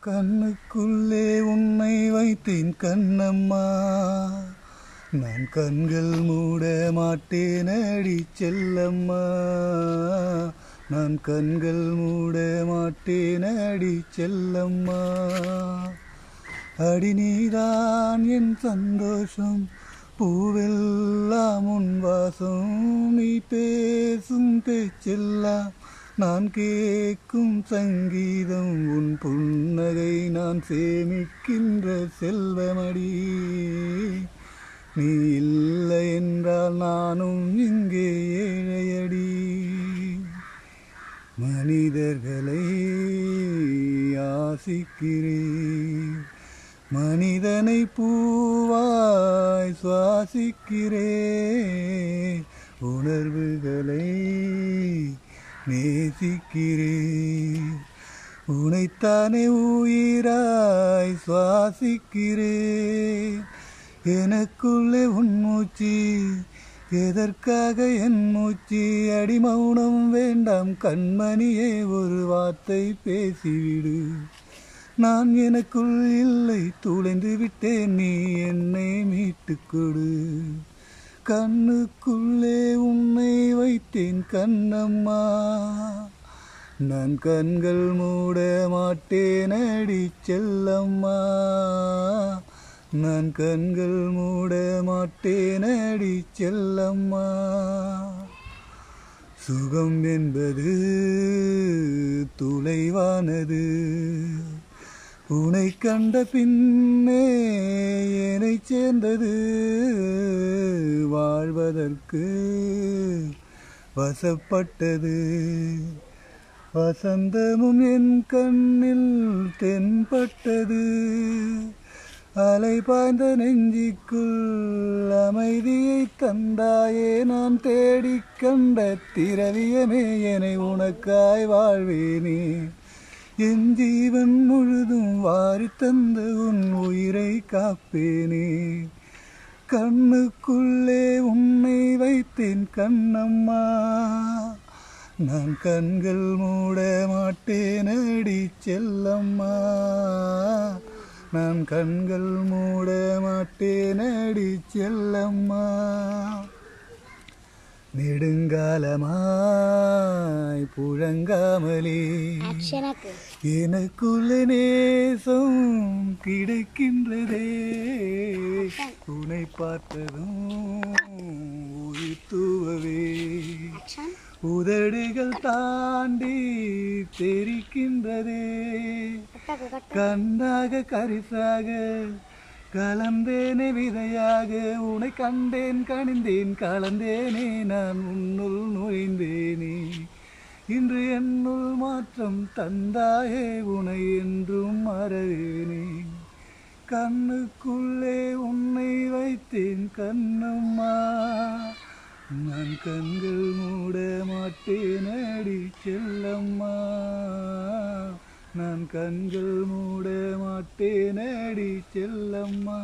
கண்ணுக்குள்ளே உன்னை வைத்தேன் கண்ணம்மா, நான் கண்கள் மூட மாட்டேன் அடி செல்லம்மா, நான் கண்கள் மூட மாட்டேன் அடி செல்லம்மா. அடி நீதான் என் சந்தோஷம், பூவெல்லாம் உன் வாசம், நீ பேசும் பேச்செல்லாம் நான் கேட்கும் சங்கீதம், உன் புன்னகை நான் சேமிக்கின்ற செல்வமடி, நீ இல்லை என்றால் நானும் இங்கே ஏழையடி. மனிதர்களை ஆசிக்கிறேன், மனிதனை பூவாய் சுவாசிக்கிறேன், உணர்வுகளை நேசிக்கிறேன், உனைத்தானே உயிராய் சுவாசிக்கிறேன். எனக்குள்ளே உன் மூச்சு, எதற்காக என் மூச்சு? அடி மௌனம் வேண்டாம் கண்மணியே, ஒரு வார்த்தை பேசிவிடு. நான் எனக்குள் இல்லை, துளைந்து விட்டேன், நீ என்னை மீட்டுக் கொடு. கண்ணுக்குள்ளே உன்னை வைத்தேன் கண்ணம்மா, நான் கண்கள் மூட மாட்டேன் அடி செல்லம்மா, நான் கண்கள் மூட மாட்டேன் அடி செல்லம்மா. சுகம் என்பது தொலைவானது, உனை கண்ட பின்னே என்னை சேர்ந்தது, வாழ்வதற்கு வசப்பட்டது, வசந்தமும் என் கண்ணில் தென்பட்டது, அலை பாய்ந்த நெஞ்சிக்குள் அமைதியை தந்தாயே, நான் தேடிக் கண்ட திரவியமே, என்னை உனக்காய் வாழ்வேனே, என் ஜீவன் முழுதும் வாரி தந்த உன் உயிரை காப்பேனே. கண்ணுக்குள்ளே உன்னை வைத்தேன் கண்ணம்மா, நான் கண்கள் மூட மாட்டேன் அடி செல்லம்மா, நான் கண்கள் மூட மாட்டேன் அடி செல்லம்மா. நெடுங்காலமாய் புழங்காமலே எனக்குள்ள நேசம் கிடைக்கின்றதே, உன்னை பார்த்ததும் உயிர் தூவவே, உதடுகள் தாண்டி தெரிக்கின்றதே, கண்ணாக கரிசாக கலந்தேனே விதையாக, உன்னை கண்டேன் கணிந்தேன் கலந்தேனே, நான் உன்னுள் நுழைந்தேனே, இன்று என்னுள் மாற்றம் தந்தாயே, உன்னை என்றும் மறவேனே. கண்ணுக்குள்ளே உன்னை வைத்தேன் கண்ணம்மா, நான் கண்கள் மூட மாட்டேன் அடி செல்லம்மா, நான் கண்கள் மூட மாட்டேன் அடி செல்லம்மா.